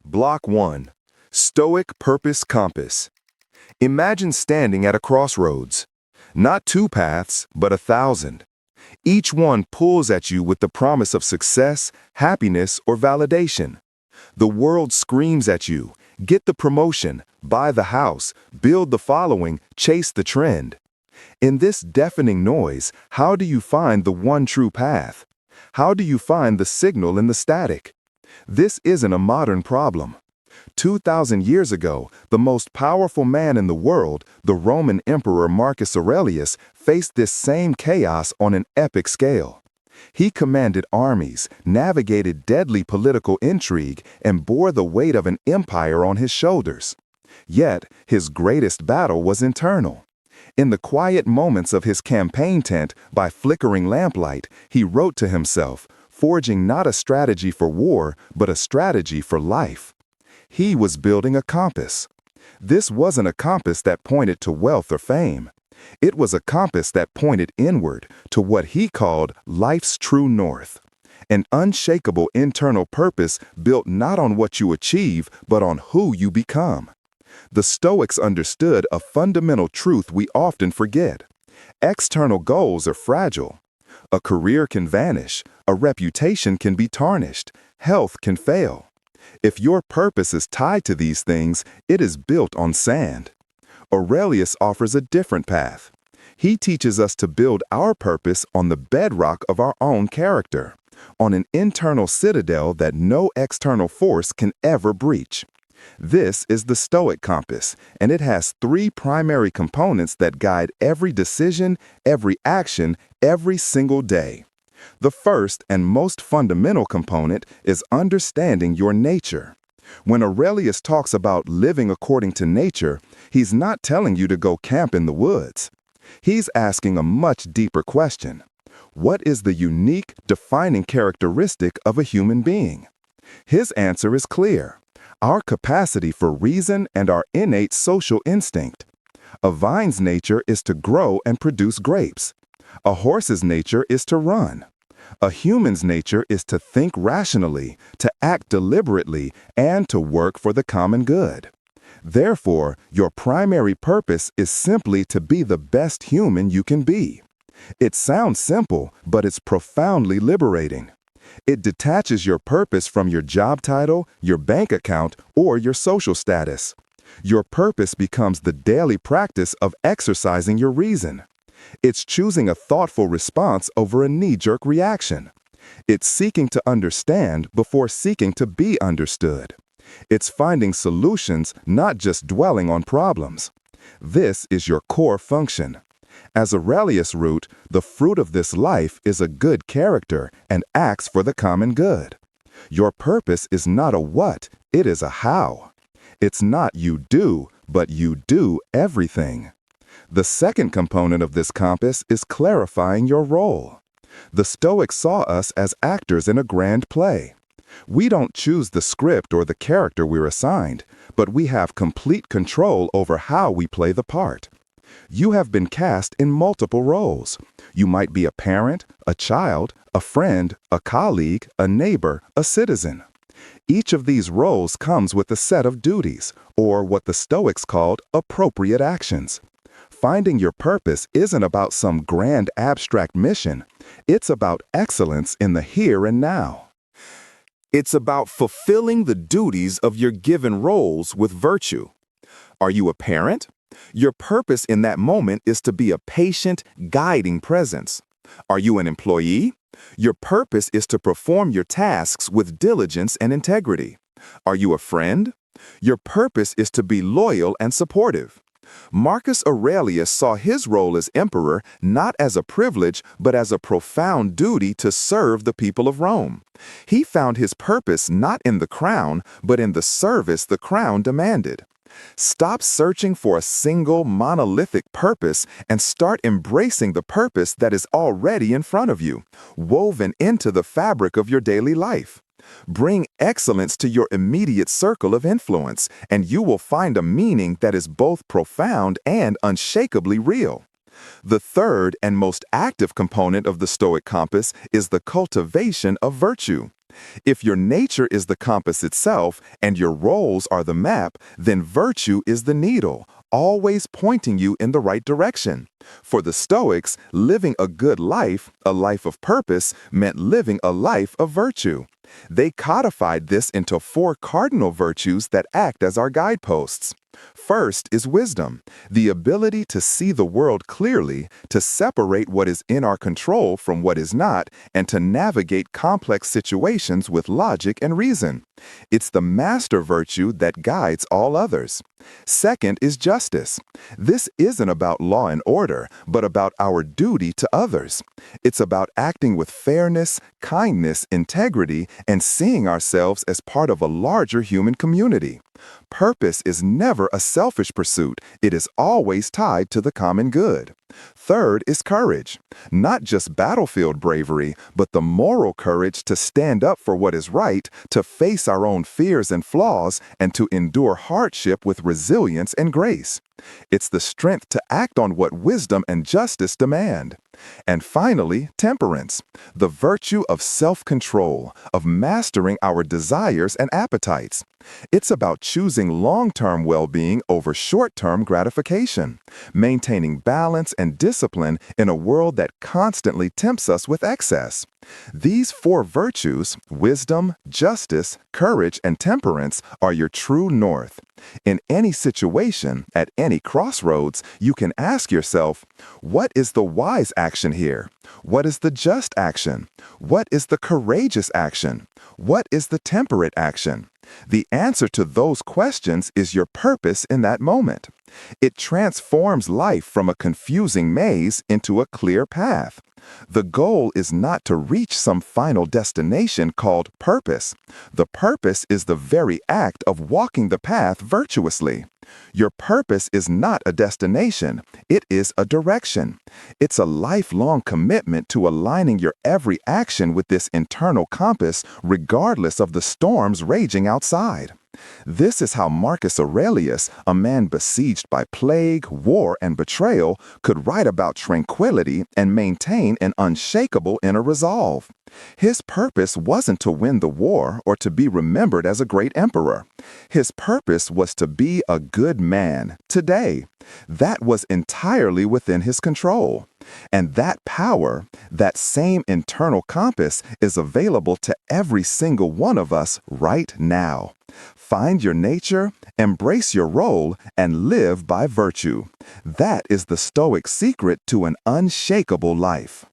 Block 1. Stoic Purpose Compass. Imagine standing at a crossroads. Not two paths, but 1,000. Each one pulls at you with the promise of success, happiness, or validation. The world screams at you, get the promotion, buy the house, build the following, chase the trend. In this deafening noise, how do you find the one true path? How do you find the signal in the static? This isn't a modern problem. 2,000 years ago, the most powerful man in the world, the Roman Emperor Marcus Aurelius, faced this same chaos on an epic scale. He commanded armies, navigated deadly political intrigue, and bore the weight of an empire on his shoulders. Yet, his greatest battle was internal. In the quiet moments of his campaign tent, by flickering lamplight, he wrote to himself, forging not a strategy for war, but a strategy for life. He was building a compass. This wasn't a compass that pointed to wealth or fame. It was a compass that pointed inward to what he called life's true north. An unshakable internal purpose built not on what you achieve, but on who you become. The Stoics understood a fundamental truth we often forget. External goals are fragile. A career can vanish, a reputation can be tarnished, health can fail. If your purpose is tied to these things, it is built on sand. Aurelius offers a different path. He teaches us to build our purpose on the bedrock of our own character, on an internal citadel that no external force can ever breach. This is the Stoic compass, and it has three primary components that guide every decision, every action, every single day. The first and most fundamental component is understanding your nature. When Aurelius talks about living according to nature, he's not telling you to go camp in the woods. He's asking a much deeper question. What is the unique, defining characteristic of a human being? His answer is clear. Our capacity for reason and our innate social instinct. A vine's nature is to grow and produce grapes. A horse's nature is to run. A human's nature is to think rationally, to act deliberately, and to work for the common good. Therefore, your primary purpose is simply to be the best human you can be. It sounds simple, but it's profoundly liberating. It detaches your purpose from your job title, your bank account, or your social status. Your purpose becomes the daily practice of exercising your reason. It's choosing a thoughtful response over a knee-jerk reaction. It's seeking to understand before seeking to be understood. It's finding solutions, not just dwelling on problems. This is your core function. As Aurelius wrote, the fruit of this life is a good character and acts for the common good. Your purpose is not a what, it is a how. It's not you do, but you do everything. The second component of this compass is clarifying your role. The Stoics saw us as actors in a grand play. We don't choose the script or the character we're assigned, but we have complete control over how we play the part. You have been cast in multiple roles. You might be a parent, a child, a friend, a colleague, a neighbor, a citizen. Each of these roles comes with a set of duties, or what the Stoics called appropriate actions. Finding your purpose isn't about some grand abstract mission. It's about excellence in the here and now. It's about fulfilling the duties of your given roles with virtue. Are you a parent? Your purpose in that moment is to be a patient, guiding presence. Are you an employee? Your purpose is to perform your tasks with diligence and integrity. Are you a friend? Your purpose is to be loyal and supportive. Marcus Aurelius saw his role as emperor not as a privilege, but as a profound duty to serve the people of Rome. He found his purpose not in the crown, but in the service the crown demanded. Stop searching for a single, monolithic purpose and start embracing the purpose that is already in front of you, woven into the fabric of your daily life. Bring excellence to your immediate circle of influence, and you will find a meaning that is both profound and unshakably real. The third and most active component of the Stoic compass is the cultivation of virtue. If your nature is the compass itself and your roles are the map, then virtue is the needle, always pointing you in the right direction. For the Stoics, living a good life, a life of purpose, meant living a life of virtue. They codified this into 4 cardinal virtues that act as our guideposts. First is wisdom, the ability to see the world clearly, to separate what is in our control from what is not, and to navigate complex situations with logic and reason. It's the master virtue that guides all others. Second is justice. This isn't about law and order, but about our duty to others. It's about acting with fairness, kindness, integrity, and seeing ourselves as part of a larger human community. Purpose is never a selfish pursuit. It is always tied to the common good. Third is courage. Not just battlefield bravery, but the moral courage to stand up for what is right, to face our own fears and flaws, and to endure hardship with resilience and grace. It's the strength to act on what wisdom and justice demand. And finally, temperance, the virtue of self-control, of mastering our desires and appetites. It's about choosing long-term well-being over short-term gratification, maintaining balance and discipline in a world that constantly tempts us with excess. These 4 virtues, wisdom, justice, courage, and temperance, are your true north. In any situation, at any crossroads, you can ask yourself, what is the wise action here? What is the just action? What is the courageous action? What is the temperate action? The answer to those questions is your purpose in that moment. It transforms life from a confusing maze into a clear path. The goal is not to reach some final destination called purpose. The purpose is the very act of walking the path virtuously. Your purpose is not a destination, it is a direction. It's a lifelong commitment to aligning your every action with this internal compass, regardless of the storms raging outside. This is how Marcus Aurelius, a man besieged by plague, war, and betrayal, could write about tranquility and maintain an unshakable inner resolve. His purpose wasn't to win the war or to be remembered as a great emperor. His purpose was to be a good man today. That was entirely within his control. And that power, that same internal compass, is available to every single one of us right now. Find your nature, embrace your role, and live by virtue. That is the Stoic secret to an unshakable life.